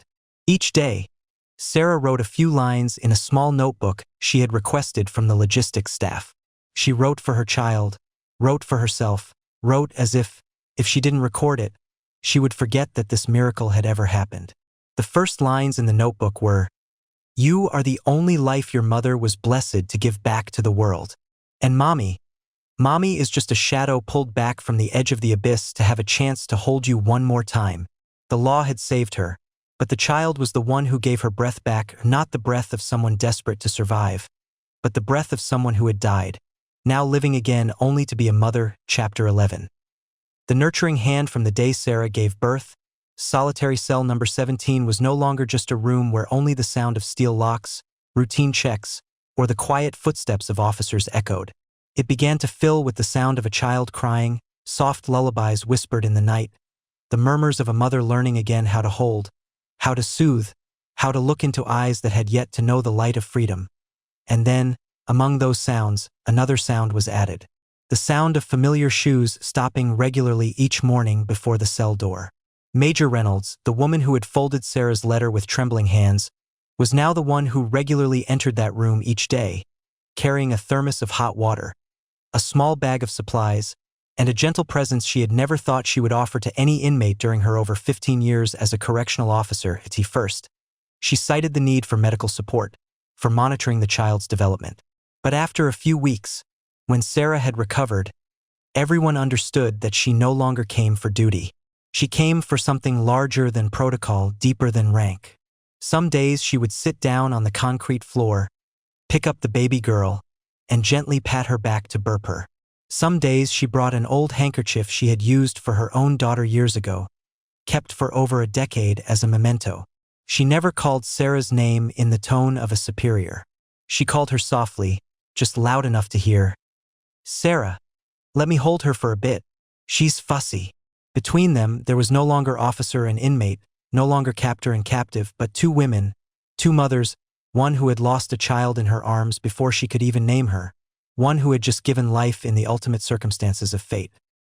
Speaker 2: Each day, Sarah wrote a few lines in a small notebook she had requested from the logistics staff. She wrote for her child, wrote for herself, wrote as if she didn't record it, she would forget that this miracle had ever happened. The first lines in the notebook were, "You are the only life your mother was blessed to give back to the world. And Mommy is just a shadow pulled back from the edge of the abyss to have a chance to hold you one more time." The law had saved her, but the child was the one who gave her breath back, not the breath of someone desperate to survive, but the breath of someone who had died, now living again only to be a mother. Chapter 11. The nurturing hand from the day Sarah gave birth. Solitary cell number 17 was no longer just a room where only the sound of steel locks, routine checks, or the quiet footsteps of officers echoed. It began to fill with the sound of a child crying, soft lullabies whispered in the night, the murmurs of a mother learning again how to hold, how to soothe, how to look into eyes that had yet to know the light of freedom. And then, Among those sounds, another sound was added. The sound of familiar shoes stopping regularly each morning before the cell door. Major Reynolds, the woman who had folded Sarah's letter with trembling hands, was now the one who regularly entered that room each day, carrying a thermos of hot water, a small bag of supplies, and a gentle presence she had never thought she would offer to any inmate during her over 15 years as a correctional officer. First, she cited the need for medical support, for monitoring the child's development. But after a few weeks, when Sarah had recovered, everyone understood that she no longer came for duty. She came for something larger than protocol, deeper than rank. Some days she would sit down on the concrete floor, pick up the baby girl, and gently pat her back to burp her. Some days she brought an old handkerchief she had used for her own daughter years ago, kept for over a decade as a memento. She never called Sarah's name in the tone of a superior. She called her softly, just loud enough to hear. "Sarah, let me hold her for a bit. She's fussy." Between them, there was no longer officer and inmate, no longer captor and captive, but two women, two mothers, one who had lost a child in her arms before she could even name her, one who had just given life in the ultimate circumstances of fate.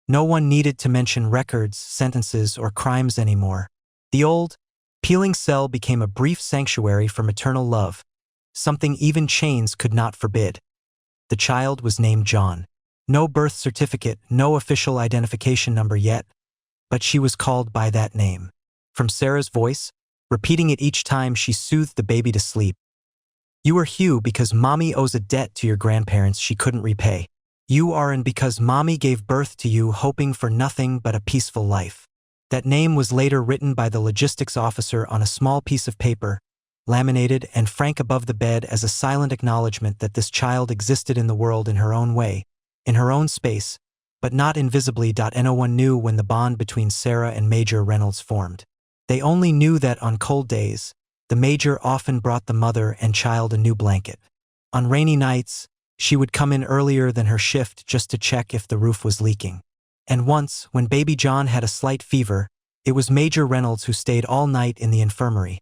Speaker 2: No one needed to mention records, sentences, or crimes anymore. The old, peeling cell became a brief sanctuary for maternal love, something even chains could not forbid. The child was named John. No birth certificate, no official identification number yet, but she was called by that name. From Sarah's voice, repeating it each time she soothed the baby to sleep. "You are Hugh because Mommy owes a debt to your grandparents she couldn't repay. You are and because Mommy gave birth to you hoping for nothing but a peaceful life." That name was later written by the logistics officer on a small piece of paper, laminated and frank above the bed as a silent acknowledgement that this child existed in the world in her own way, in her own space, but not invisibly. No one knew when the bond between Sarah and Major Reynolds formed. They only knew that on cold days, the Major often brought the mother and child a new blanket. On rainy nights, she would come in earlier than her shift just to check if the roof was leaking. And once, when baby John had a slight fever, it was Major Reynolds who stayed all night in the infirmary,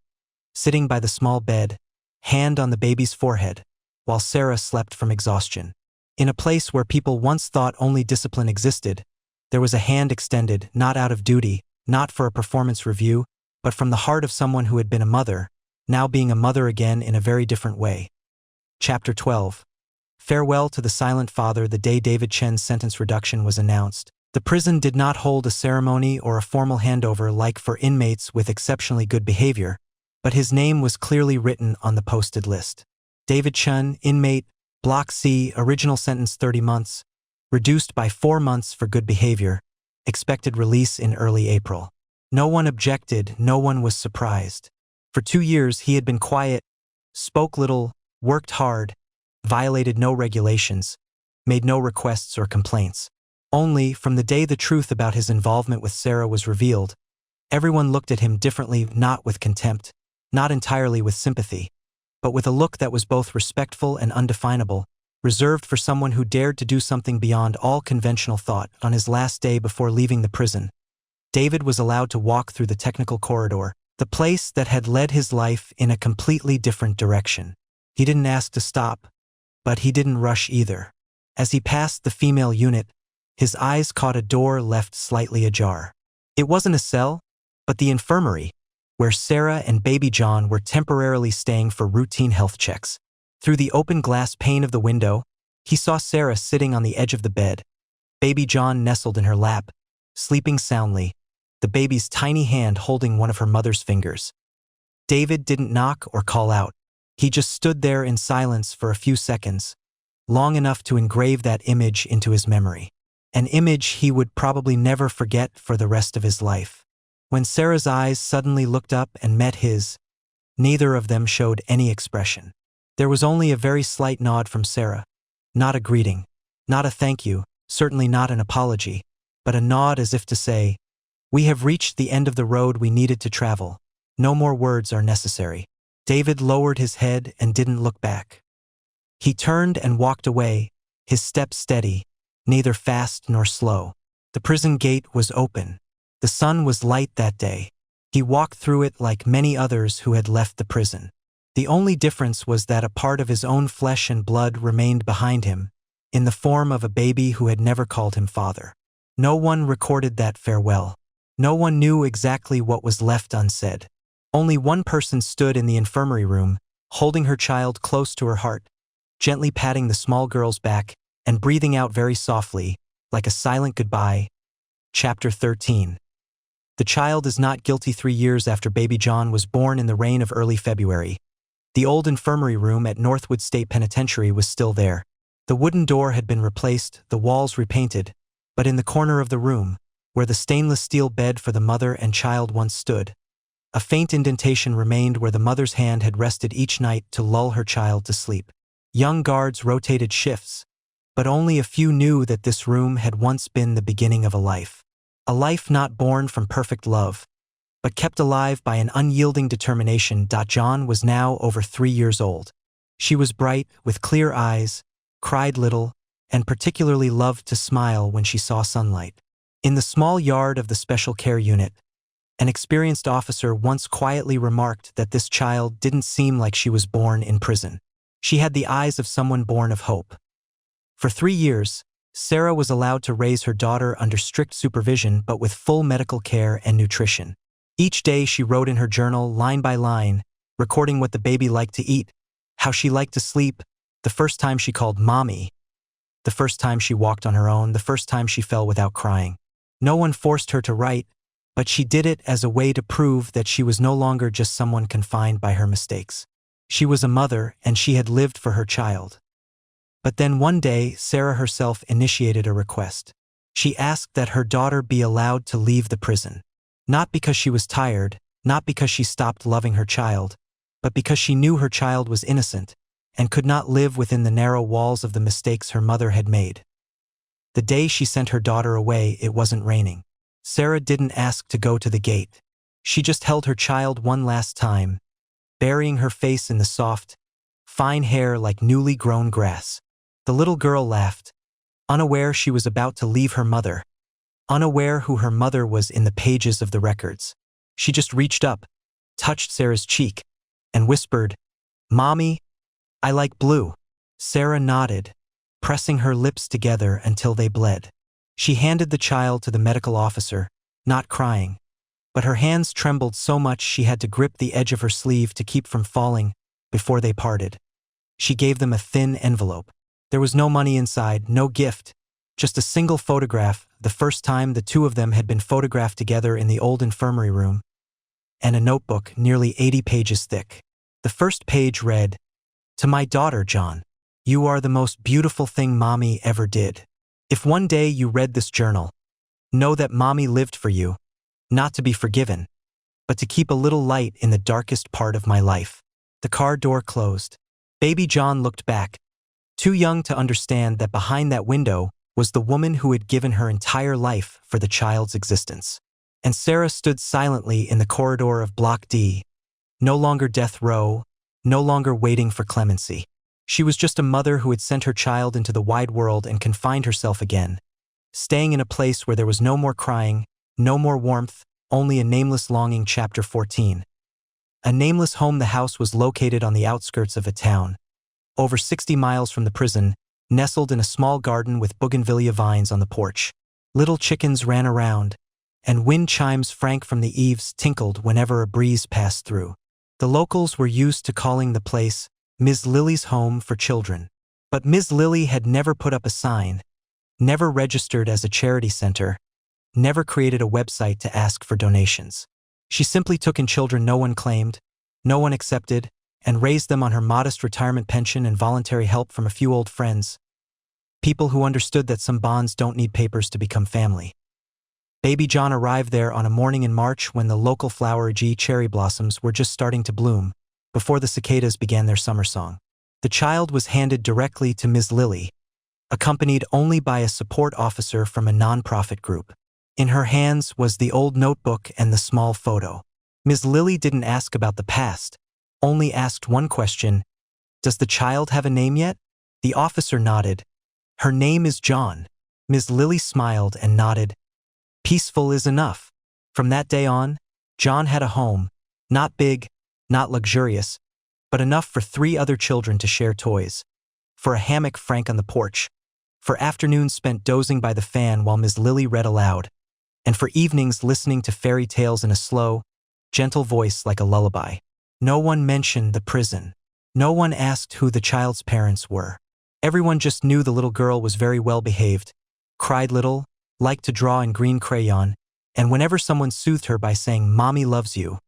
Speaker 2: sitting by the small bed, hand on the baby's forehead, while Sarah slept from exhaustion. In a place where people once thought only discipline existed, there was a hand extended, not out of duty, not for a performance review, but from the heart of someone who had been a mother, now being a mother again in a very different way. Chapter 12. Farewell to the Silent Father. The day David Chen's sentence reduction was announced, the prison did not hold a ceremony or a formal handover like for inmates with exceptionally good behavior, but his name was clearly written on the posted list. David Chen, inmate, Block C, original sentence 30 months, reduced by 4 months for good behavior, expected release in early April. No one objected, no one was surprised. For 2 years he had been quiet, spoke little, worked hard, violated no regulations, made no requests or complaints. Only, from the day the truth about his involvement with Sarah was revealed, everyone looked at him differently, not with contempt, not entirely with sympathy, but with a look that was both respectful and undefinable, reserved for someone who dared to do something beyond all conventional thought. On his last day before leaving the prison, David was allowed to walk through the technical corridor, the place that had led his life in a completely different direction. He didn't ask to stop, but he didn't rush either. As he passed the female unit, his eyes caught a door left slightly ajar. It wasn't a cell, but the infirmary, where Sarah and baby John were temporarily staying for routine health checks. Through the open glass pane of the window, he saw Sarah sitting on the edge of the bed, baby John nestled in her lap, sleeping soundly, the baby's tiny hand holding one of her mother's fingers. David didn't knock or call out. He just stood there in silence for a few seconds, long enough to engrave that image into his memory. An image he would probably never forget for the rest of his life. When Sarah's eyes suddenly looked up and met his, neither of them showed any expression. There was only a very slight nod from Sarah. Not a greeting, not a thank you, certainly not an apology, but a nod as if to say, "We have reached the end of the road we needed to travel. No more words are necessary." David lowered his head and didn't look back. He turned and walked away, his step steady, neither fast nor slow. The prison gate was open. The sun was light that day. He walked through it like many others who had left the prison. The only difference was that a part of his own flesh and blood remained behind him, in the form of a baby who had never called him father. No one recorded that farewell. No one knew exactly what was left unsaid. Only one person stood in the infirmary room, holding her child close to her heart, gently patting the small girl's back and breathing out very softly, like a silent goodbye. Chapter 13. The child is not guilty. 3 years after baby John was born in the rain of early February, the old infirmary room at Northwood State Penitentiary was still there. The wooden door had been replaced, the walls repainted, but in the corner of the room, where the stainless steel bed for the mother and child once stood, a faint indentation remained where the mother's hand had rested each night to lull her child to sleep. Young guards rotated shifts, but only a few knew that this room had once been the beginning of a life not born from perfect love, but kept alive by an unyielding determination. John was now over 3 years old. She was bright, with clear eyes, cried little, and particularly loved to smile when she saw sunlight. In the small yard of the special care unit, an experienced officer once quietly remarked that this child didn't seem like she was born in prison. She had the eyes of someone born of hope. For 3 years, Sarah was allowed to raise her daughter under strict supervision but with full medical care and nutrition. Each day she wrote in her journal, line by line, recording what the baby liked to eat, how she liked to sleep, the first time she called mommy, the first time she walked on her own, the first time she fell without crying. No one forced her to write, but she did it as a way to prove that she was no longer just someone confined by her mistakes. She was a mother, and she had lived for her child. But then one day, Sarah herself initiated a request. She asked that her daughter be allowed to leave the prison. Not because she was tired, not because she stopped loving her child, but because she knew her child was innocent and could not live within the narrow walls of the mistakes her mother had made. The day she sent her daughter away, it wasn't raining. Sarah didn't ask to go to the gate. She just held her child one last time, burying her face in the soft, fine hair like newly grown grass. The little girl laughed, unaware she was about to leave her mother, unaware who her mother was in the pages of the records. She just reached up, touched Sarah's cheek, and whispered, "Mommy, I like blue." Sarah nodded, pressing her lips together until they bled. She handed the child to the medical officer, not crying, but her hands trembled so much she had to grip the edge of her sleeve to keep from falling before they parted. She gave them a thin envelope. There was no money inside, no gift, just a single photograph, the first time the two of them had been photographed together in the old infirmary room, and a notebook nearly 80 pages thick. The first page read, "To my daughter, John, you are the most beautiful thing Mommy ever did. If one day you read this journal, know that Mommy lived for you, not to be forgiven, but to keep a little light in the darkest part of my life." The car door closed. Baby John looked back, too young to understand that behind that window was the woman who had given her entire life for the child's existence. And Sarah stood silently in the corridor of Block D, no longer death row, no longer waiting for clemency. She was just a mother who had sent her child into the wide world and confined herself again, staying in a place where there was no more crying, no more warmth, only a nameless longing. Chapter 14. A nameless home. The house was located on the outskirts of a town, over 60 miles from the prison, nestled in a small garden with bougainvillea vines on the porch. Little chickens ran around, and wind chimes frank from the eaves tinkled whenever a breeze passed through. The locals were used to calling the place Ms. Lily's home for children. But Ms. Lily had never put up a sign, never registered as a charity center, never created a website to ask for donations. She simply took in children no one claimed, no one accepted, and raised them on her modest retirement pension and voluntary help from a few old friends, people who understood that some bonds don't need papers to become family. Baby John arrived there on a morning in March when the local flowery cherry blossoms were just starting to bloom, before the cicadas began their summer song. The child was handed directly to Ms. Lily, accompanied only by a support officer from a nonprofit group. In her hands was the old notebook and the small photo. Ms. Lily didn't ask about the past, only asked one question, "Does the child have a name yet?" The officer nodded. "Her name is John." Ms. Lily smiled and nodded. "Peaceful is enough." From that day on, John had a home, not big, not luxurious, but enough for 3 other children to share toys, for a hammock Frank on the porch, for afternoons spent dozing by the fan while Ms. Lily read aloud, and for evenings listening to fairy tales in a slow, gentle voice like a lullaby. No one mentioned the prison. No one asked who the child's parents were. Everyone just knew the little girl was very well behaved, cried little, liked to draw in green crayon, and whenever someone soothed her by saying, "Mommy loves you,"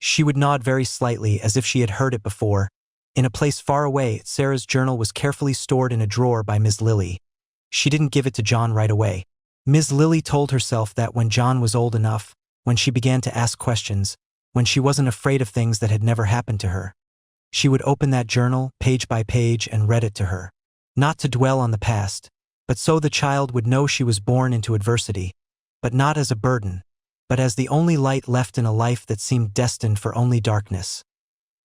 Speaker 2: she would nod very slightly as if she had heard it before. In a place far away, Sarah's journal was carefully stored in a drawer by Ms. Lily. She didn't give it to John right away. Ms. Lily told herself that when John was old enough, when she began to ask questions, when she wasn't afraid of things that had never happened to her, she would open that journal, page by page, and read it to her. Not to dwell on the past, but so the child would know she was born into adversity, but not as a burden, but as the only light left in a life that seemed destined for only darkness.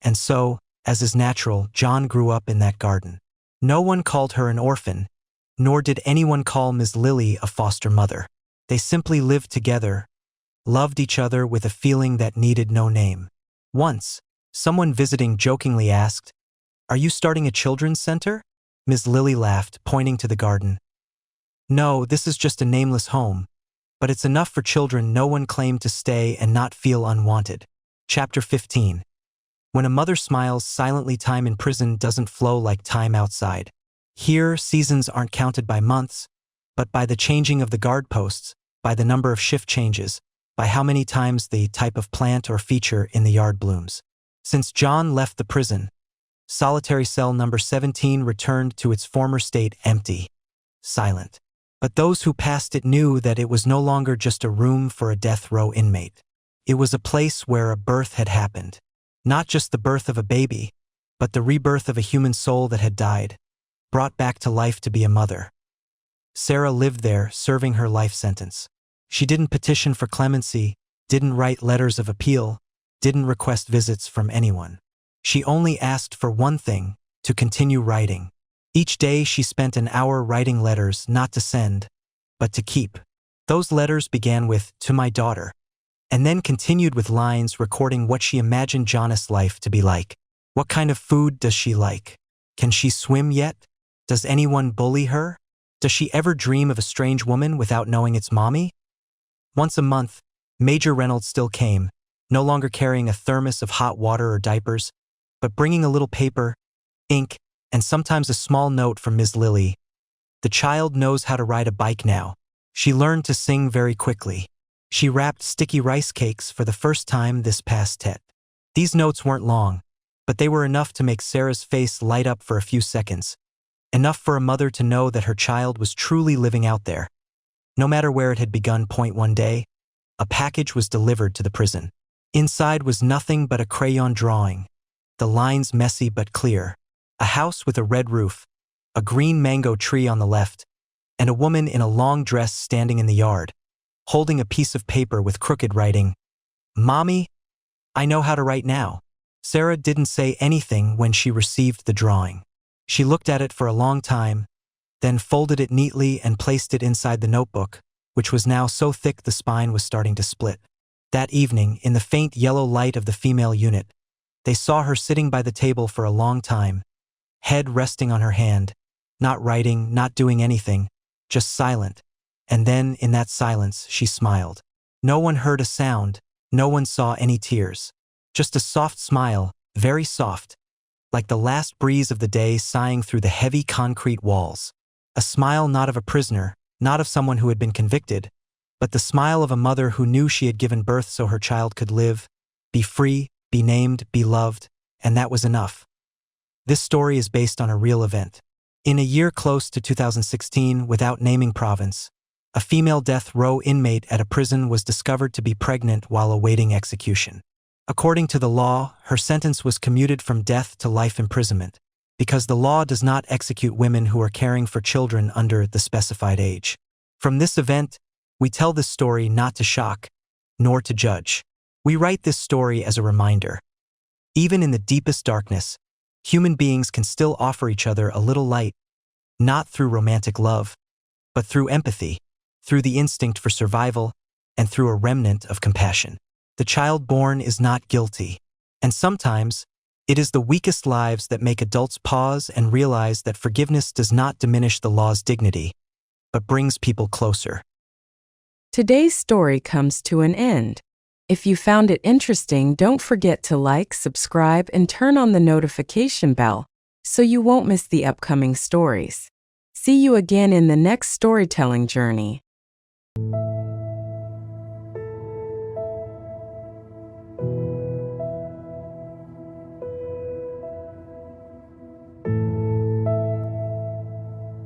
Speaker 2: And so, as is natural, John grew up in that garden. No one called her an orphan, nor did anyone call Ms. Lily a foster mother. They simply lived together, loved each other with a feeling that needed no name. Once, someone visiting jokingly asked, "Are you starting a children's center?" Ms. Lily laughed, pointing to the garden. "No, this is just a nameless home, but it's enough for children no one claimed to stay and not feel unwanted." Chapter 15. When a mother smiles silently, time in prison doesn't flow like time outside. Here, seasons aren't counted by months, but by the changing of the guard posts, by the number of shift changes, by how many times the type of plant or feature in the yard blooms. Since John left the prison, solitary cell number 17 returned to its former state, empty, silent. But those who passed it knew that it was no longer just a room for a death row inmate. It was a place where a birth had happened. Not just the birth of a baby, but the rebirth of a human soul that had died, brought back to life to be a mother. Sarah lived there, serving her life sentence. She didn't petition for clemency, didn't write letters of appeal, didn't request visits from anyone. She only asked for one thing: to continue writing. Each day she spent an hour writing letters, not to send, but to keep. Those letters began with, "To my daughter," and then continued with lines recording what she imagined John's life to be like. What kind of food does she like? Can she swim yet? Does anyone bully her? Does she ever dream of a strange woman without knowing it's mommy? Once a month, Major Reynolds still came, no longer carrying a thermos of hot water or diapers, but bringing a little paper, ink, and sometimes a small note from Ms. Lily. "The child knows how to ride a bike now. She learned to sing very quickly. She wrapped sticky rice cakes for the first time this past Tet." These notes weren't long, but they were enough to make Sarah's face light up for a few seconds. Enough for a mother to know that her child was truly living out there. No matter where it had begun. One day, a package was delivered to the prison. Inside was nothing but a crayon drawing, the lines messy but clear. A house with a red roof, a green mango tree on the left, and a woman in a long dress standing in the yard, holding a piece of paper with crooked writing. "Mommy, I know how to write now." Sarah didn't say anything when she received the drawing. She looked at it for a long time, then folded it neatly and placed it inside the notebook, which was now so thick the spine was starting to split. That evening, in the faint yellow light of the female unit, they saw her sitting by the table for a long time, head resting on her hand, not writing, not doing anything, just silent. And then, in that silence, she smiled. No one heard a sound, no one saw any tears. Just a soft smile, very soft, like the last breeze of the day sighing through the heavy concrete walls. A smile not of a prisoner, not of someone who had been convicted, but the smile of a mother who knew she had given birth so her child could live, be free, be named, be loved, and that was enough. This story is based on a real event. In a year close to 2016, without naming province, a female death row inmate at a prison was discovered to be pregnant while awaiting execution. According to the law, her sentence was commuted from death to life imprisonment, because the law does not execute women who are caring for children under the specified age. From this event, we tell this story not to shock, nor to judge. We write this story as a reminder. Even in the deepest darkness, human beings can still offer each other a little light, not through romantic love, but through empathy, through the instinct for survival, and through a remnant of compassion. The child born is not guilty, and sometimes, It is the weakest lives that make adults pause and realize that forgiveness does not diminish the law's dignity, but brings people closer.
Speaker 1: Today's story comes to an end. If you found it interesting, don't forget to like, subscribe, and turn on the notification bell so you won't miss the upcoming stories. See you again in the next storytelling journey.